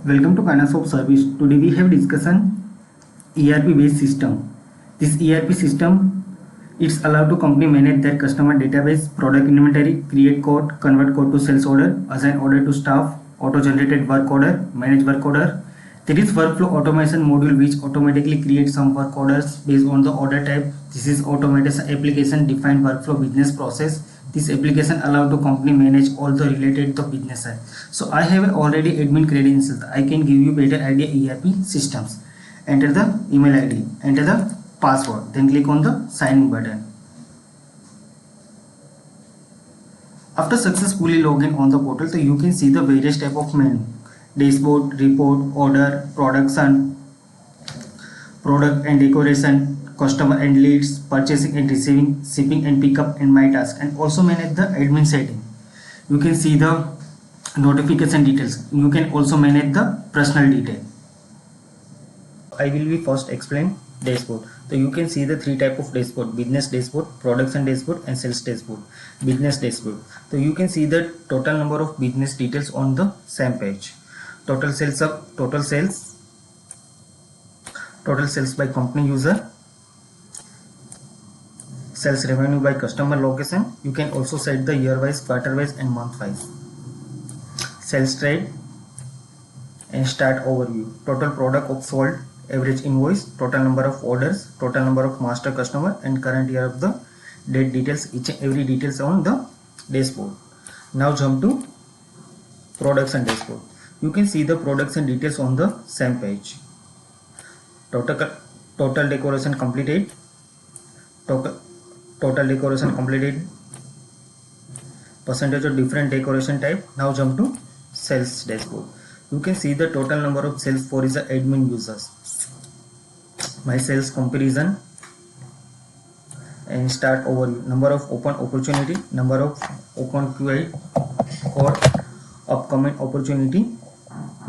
Welcome to Kanasoft Service. Today we have discussion ERP based system. This ERP system it's allowed to company manage their customer database, product inventory, create code, convert code to sales order, assign order to staff, auto generated work order, manage work order. There is workflow automation module which automatically creates some work orders based on the order type. This is automation application defined workflow business process. This application allow to company manage all the related to business side. So I have already admin credentials. I can give you better idea ERP systems. Enter the email ID, enter the password, then click on the sign in button. After successfully login on the portal, so you can see the various type of menu: dashboard, report, order, production, product and decoration, customer and leads, purchasing and receiving, shipping and pickup, and my task, and also manage the admin setting. You can see the notification details. You can also manage the personal detail. I will be first explain dashboard. So you can see the three type of dashboard: business dashboard, production dashboard, and sales dashboard. Business dashboard. So you can see the total number of business details on the same page. Total sales by company user, sales revenue by customer location. You can also set the year wise, quarter wise, and month wise. Sales trade and start overview. Total product of sold, average invoice, total number of orders, total number of master customer, and current year of the date details. Each and every details on the dashboard. Now jump to production dashboard. You can see the production details on the same page. Total decoration completed. Total decoration completed. Percentage of different decoration type. Now jump to sales dashboard. You can see the total number of sales for is the admin users. My sales comparison and start overview. Number of open opportunity, number of open QA or upcoming opportunity.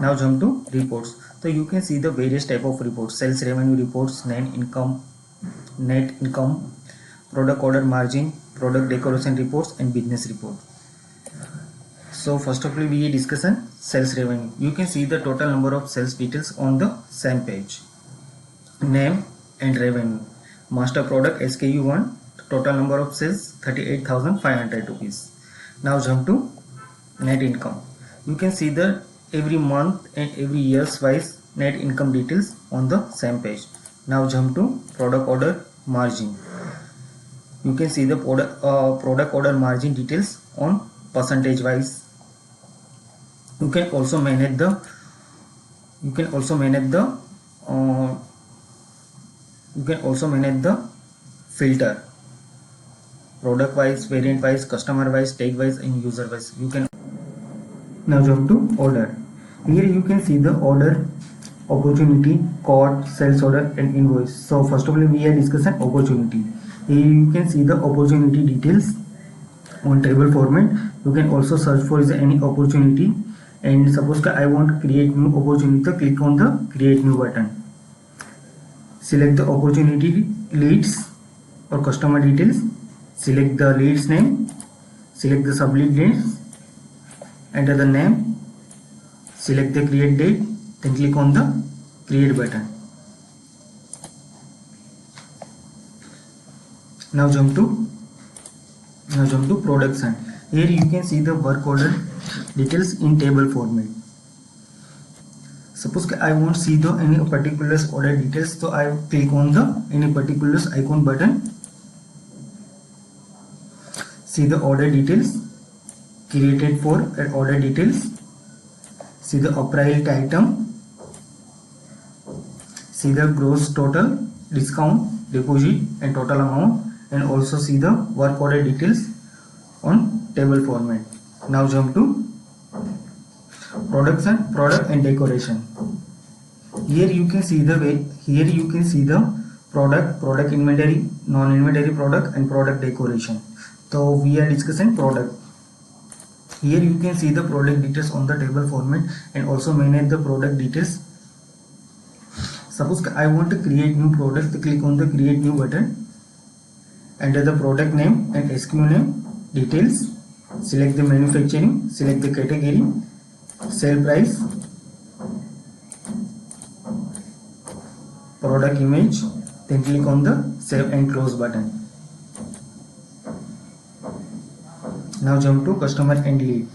Now jump to reports. So you can see the various type of reports: sales revenue reports, net income, product order margin, product decoration reports, and business report. So first of all we discussion sales revenue. You can see the total number of sales details on the same page. Name and revenue. Master product SKU1, total number of sales 38,500 rupees. Now jump to net income. You can see the every month and every year's wise net income details on the same page. Now jump to product order margin. You can see the product order margin details on percentage wise. You can also manage the filter: product wise, variant wise, customer wise, tag wise, and user wise. You can now jump to order. Here you can see the order, opportunity, quote, sales order, and invoice. So first of all we are discussing opportunity. Here you can see the opportunity details on table format. You can also search for any opportunity, and suppose I want to create new opportunity, so click on the create new button. Select the opportunity leads or customer details, select the leads name, select the sub lead names, enter the name, select the create date, then click on the create button. Now jump to production. Here you can see the work order details in table format. Suppose I want to see the any particular order details, so I click on the any particular icon button. See the order details created for order details. See the appraised item. See the gross total, discount, deposit, and total amount, and also see the work order details on table format. Now jump to product and decoration. Here you can see the product inventory, non-inventory product, and product decoration. So we are discussing product. Here you can see the product details on the table format and also manage the product details. Suppose I want to create new product, so click on the create new button. Enter the product name and SKU name details. Select the manufacturing, select the category, sale price, product image, then click on the save and close button. Now jump to customer and lead.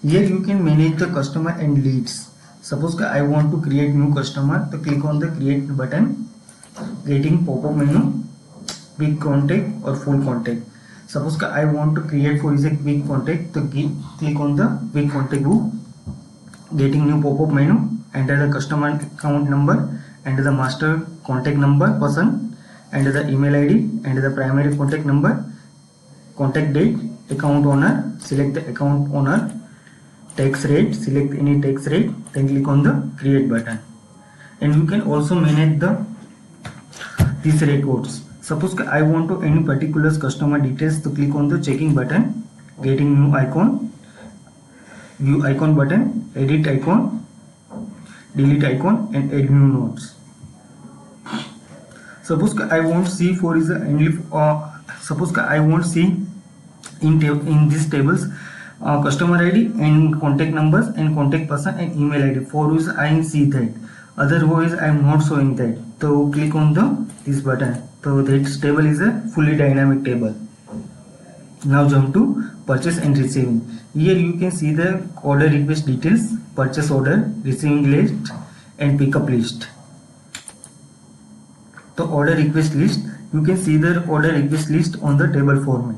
Here you can manage the customer and leads. Suppose I want to create new customer, so click on the create button, getting pop-up menu, quick contact or full contact. Suppose I want to create for is a quick contact, so click on the quick contact book, getting new pop-up menu, enter the customer account number, enter the master contact number person, enter the email ID, enter the primary contact number, contact date, account owner, select the account owner, tax rate, select any tax rate, then click on the create button. And you can also manage these records. Suppose I want to any particular customer details, to click on the checking button, getting new icon, view icon button, edit icon, delete icon, and add new notes. Suppose I want see for is only suppose I want see in these tables customer ID and contact numbers and contact person and email ID. For is I see that, otherwise I am not showing that. So click on this button. So that table is a fully dynamic table. Now jump to purchase and receiving. Here you can see the order request details, purchase order, receiving list, and pickup list. The order request list, you can see the order request list on the table format.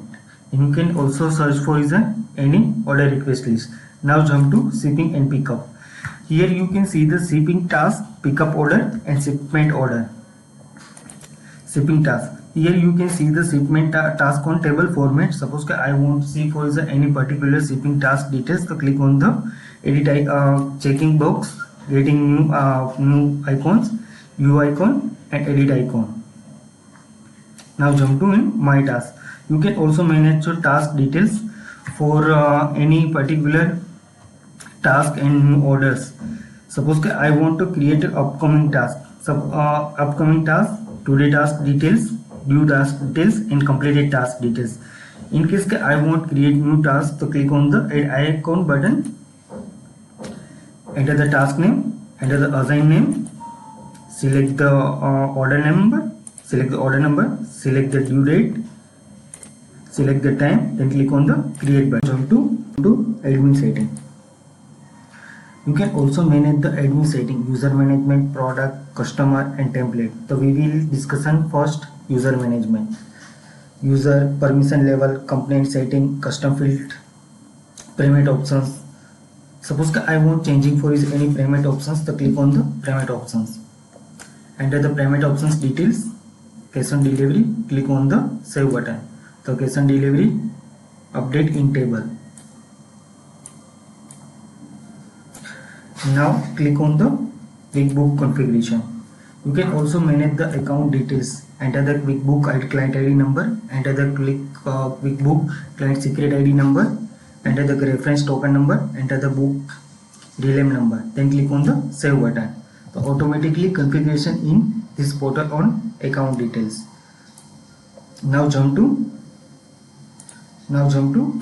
And you can also search for is any order request list. Now jump to shipping and pickup. Here you can see the shipping task, pickup order, and shipment order. Shipping task. Here you can see the shipment task on table format. Suppose I want to see for is any particular shipping task details, so click on the edit checking box, getting new icons, view icon, and edit icon. Now jump to in my task. You can also manage your task details for any particular task and orders. Suppose I want to create an upcoming task. Upcoming task, today task details, due task details, and completed task details. In case I want to create new task, so click on the add icon button, enter the task name, enter the assign name, select the order number, select select the due date, select the time, then click on the create button. Jump to admin setting. You can also manage the admin setting, user management, product, customer, and template. So we will discuss on first user management. User permission level, complaint setting, custom field, payment options. Suppose I want changing for is any payment options, so click on the payment options. Enter the payment options details, cash on delivery, click on the save button. So cash on delivery, update in table. Now click on the QuickBook configuration. You can also manage the account details. Enter the QuickBook client ID number, enter the QuickBook client secret ID number, enter the reference token number, enter the book DLM number, then click on the save button. So automatically configuration in this portal on account details. Now jump to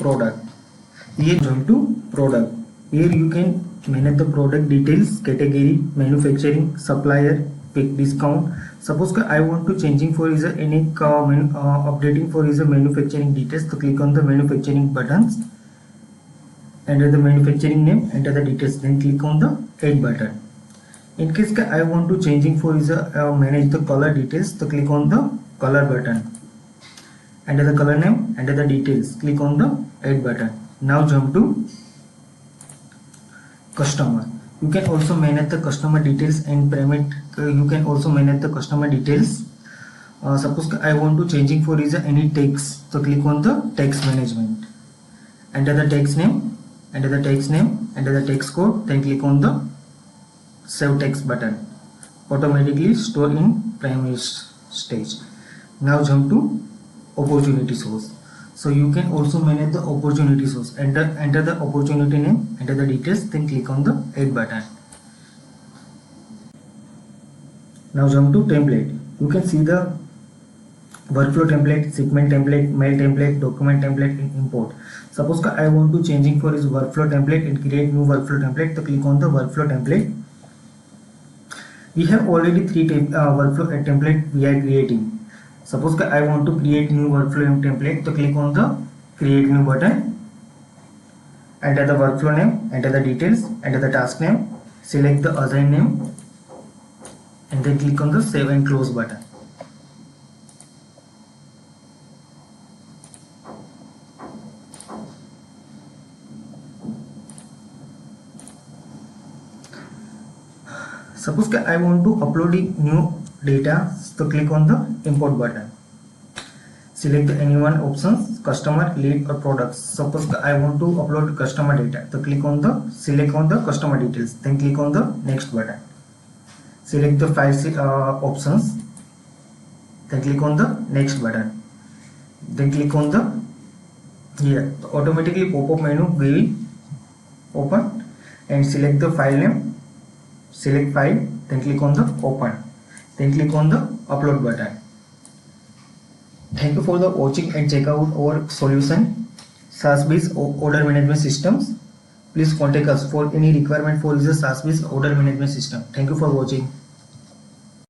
product. Here jump to product. Here you can manage the product details, category, manufacturing, supplier, pick discount. Suppose I want to changing for is any updating for is a manufacturing details, so click on the manufacturing buttons, enter the manufacturing name, enter the details, then click on the add button. In case I want to changing for is manage the color details, so click on the color button, enter the color name, enter the details, click on the add button. Now jump to customer. You can also manage the customer details and payment. You can also manage the customer details. Suppose I want to changing for is any text, so click on the text management, enter the text name, enter the text name, enter the text code, then click on the save text button. Automatically store in primary stage. Now jump to opportunity source. So you can also manage the opportunity source. Enter the opportunity name, enter the details, then click on the add button. Now jump to template. You can see the workflow template, shipment template, mail template, document template, and import. Suppose I want to changing for his workflow template and create new workflow template, so click on the workflow template, We have already three workflow template we are creating. Suppose I want to create new workflow template, so click on the create new button, enter the workflow name, enter the details, enter the task name, select the assign name, and then click on the save and close button. Suppose I want to upload new data, so click on the import button. Select any one options, customer, lead or products. Suppose I want to upload customer data, so select on the customer details, then click on the next button. Select the file options, then click on the next button, then click on the here. So automatically pop-up menu will open, and select the file name, select file, then click on the open, then click on the upload button. Thank you for the watching, and check out our solution SaaS-based order management systems. Please contact us for any requirement for the SaaS-based order management system. Thank you for watching.